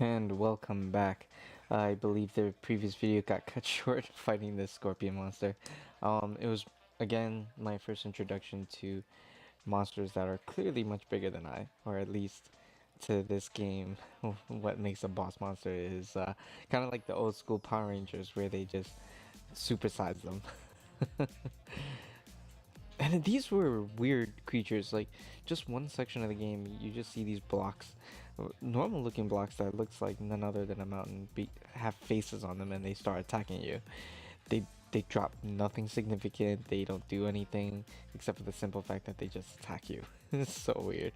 And welcome back. I believe the previous video got cut short fighting this scorpion monster. It was, again, my first introduction to monsters that are clearly much bigger than I, or at least to this game. What makes a boss monster is kind of like the old school Power Rangers where they just supersize them. And these were weird creatures, like just one section of the game you just see these blocks, normal looking blocks that looks like none other than a mountain have faces on them, and they start attacking you. They drop nothing significant, they don't do anything except for the simple fact that they just attack you. It's so weird.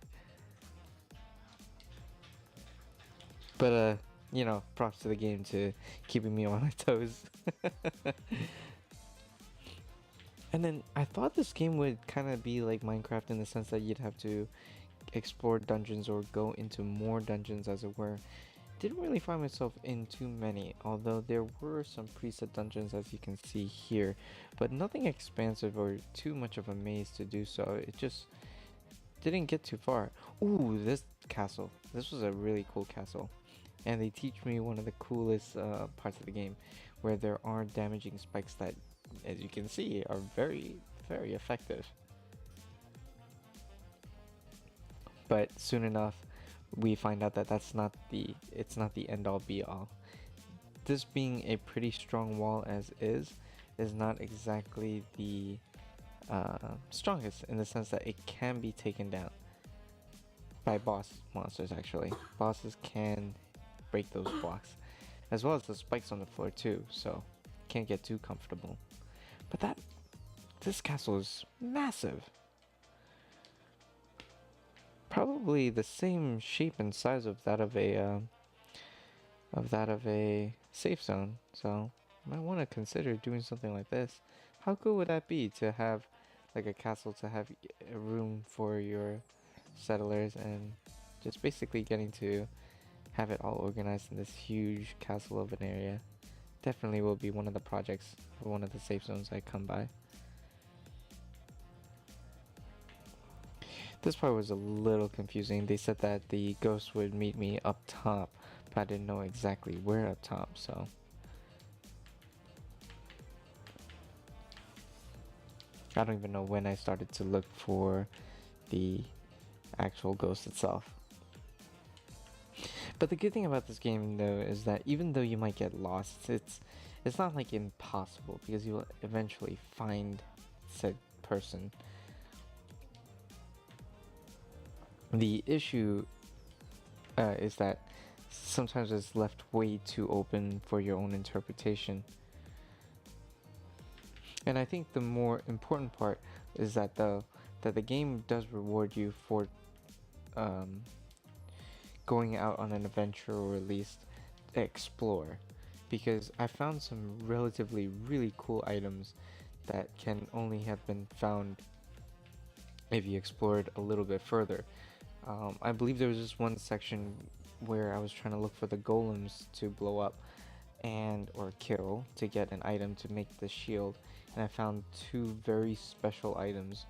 But props to the game to keeping me on my toes. And then I thought this game would kind of be like Minecraft in the sense that you'd have to explore dungeons or go into more dungeons, as it were. Didn't really find myself in too many, although there were some preset dungeons as you can see here, but nothing expansive or too much of a maze to do so. It just didn't get too far. Ooh, this castle. This was a really cool castle. And they teach me one of the coolest parts of the game, where there are damaging spikes that, as you can see, are very, very effective. But soon enough, we find out that it's not the end all be all. This being a pretty strong wall as is not exactly the strongest, in the sense that it can be taken down by boss monsters. Actually, bosses can break those blocks, as well as the spikes on the floor too, so can't get too comfortable. But this castle is massive. Probably the same shape and size of that of a safe zone. So might want to consider doing something like this. How cool would that be to have like a castle, to have a room for your settlers, and just basically getting to have it all organized in this huge castle of an area? Definitely will be one of the projects or one of the safe zones I come by. This part was a little confusing. They said that the ghost would meet me up top, but I didn't know exactly where up top, so. I don't even know when I started to look for the actual ghost itself. But the good thing about this game, though, is that even though you might get lost, it's not like impossible, because you will eventually find said person. The issue is that sometimes it's left way too open for your own interpretation. And I think the more important part is that the game does reward you for going out on an adventure, or at least explore, because I found some relatively really cool items that can only have been found if you explored a little bit further. I believe there was this one section where I was trying to look for the golems to blow up or kill to get an item to make the shield, and I found two very special items.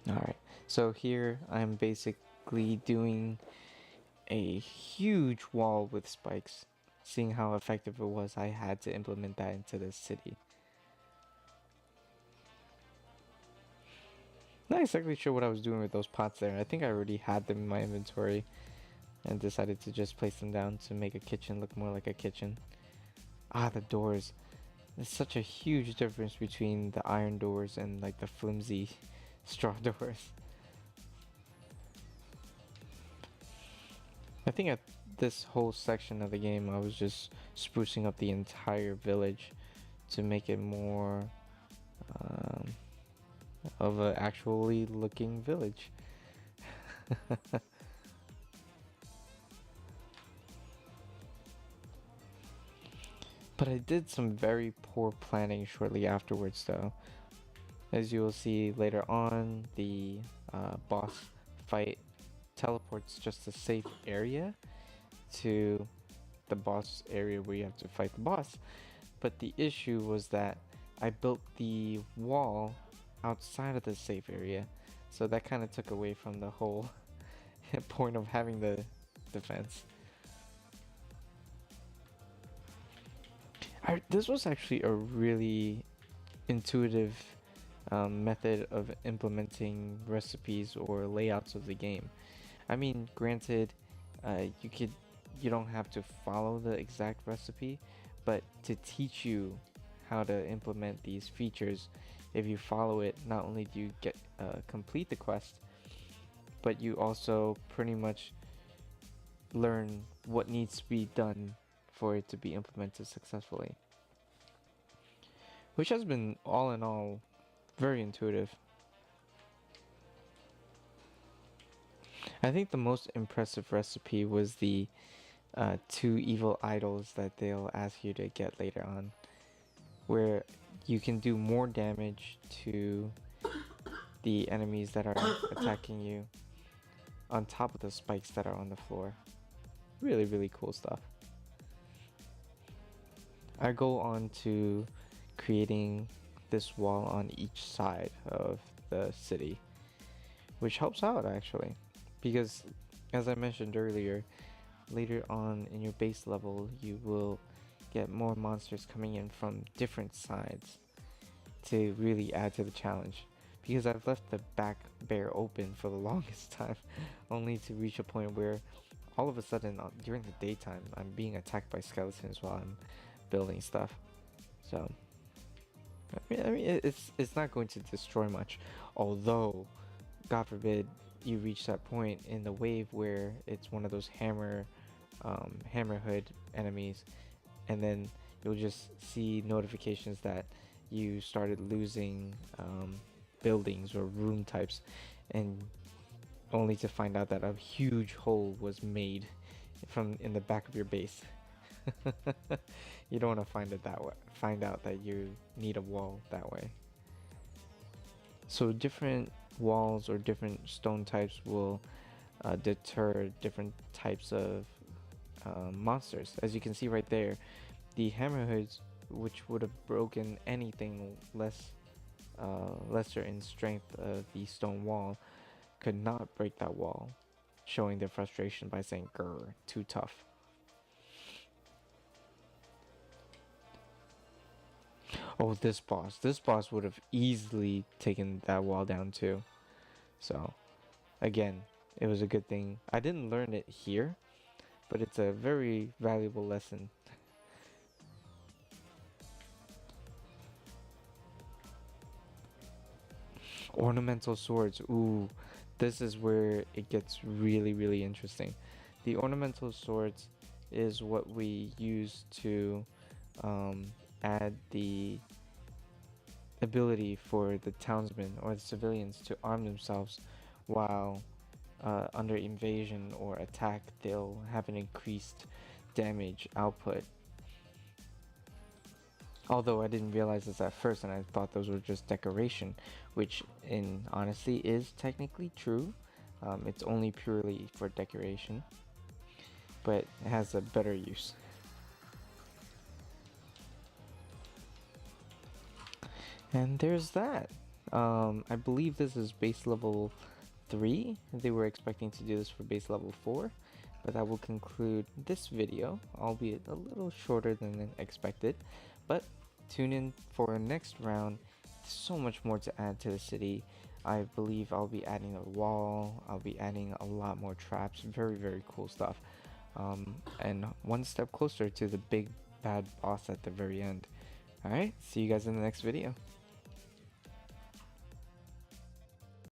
Alright, so here I'm basically doing a huge wall with spikes. Seeing how effective it was, I had to implement that into this city. Not exactly sure what I was doing with those pots there. I think I already had them in my inventory and decided to just place them down to make a kitchen look more like a kitchen. Ah, the doors. There's such a huge difference between the iron doors and like the flimsy straw doors. I think at this whole section of the game I was just sprucing up the entire village to make it more of an actually looking village. But I did some very poor planning shortly afterwards, though. As you will see later on, the boss fight teleports just a safe area to the boss area where you have to fight the boss. But the issue was that I built the wall outside of the safe area, so that kind of took away from the whole point of having the defense. This was actually a really intuitive method of implementing recipes or layouts of the game. I mean, granted, you don't have to follow the exact recipe, but to teach you how to implement these features, if you follow it, not only do you get complete the quest, but you also pretty much learn what needs to be done for it to be implemented successfully. Which has been, all in all, very intuitive. I think the most impressive recipe was the 2 evil idols that they'll ask you to get later on, where you can do more damage to the enemies that are attacking you on top of the spikes that are on the floor. Really, really cool stuff. I go on to creating this wall on each side of the city, which helps out actually, because as I mentioned earlier, later on in your base level you will get more monsters coming in from different sides to really add to the challenge, because I've left the back bare open for the longest time only to reach a point where all of a sudden during the daytime I'm being attacked by skeletons while I'm building stuff. So I mean it's not going to destroy much, although God forbid you reach that point in the wave where it's one of those hammerhood enemies, and then you'll just see notifications that you started losing buildings or room types, and only to find out that a huge hole was made from in the back of your base. You don't want to find out that you need a wall that way. So different walls or different stone types will deter different types of monsters. As you can see right there, the hammerhoods, which would have broken anything lesser in strength of the stone wall, could not break that wall, showing their frustration by saying, "Grr, too tough." Oh, this boss would have easily taken that wall down too. So again, it was a good thing I didn't learn it here, but it's a very valuable lesson. Ornamental swords. Ooh, this is where it gets really, really interesting. The ornamental swords is what we use to add the ability for the townsmen or the civilians to arm themselves while under invasion or attack. They'll have an increased damage output. Although I didn't realize this at first, and I thought those were just decoration, which in honesty is technically true. It's only purely for decoration, but it has a better use. And there's that. I believe this is base level 3. They were expecting to do this for base level 4, but that will conclude this video, albeit a little shorter than expected. But tune in for a next round. So much more to add to the city. I believe I'll be adding a wall. I'll be adding a lot more traps. Very, very cool stuff. And one step closer to the big bad boss at the very end. Alright, see you guys in the next video.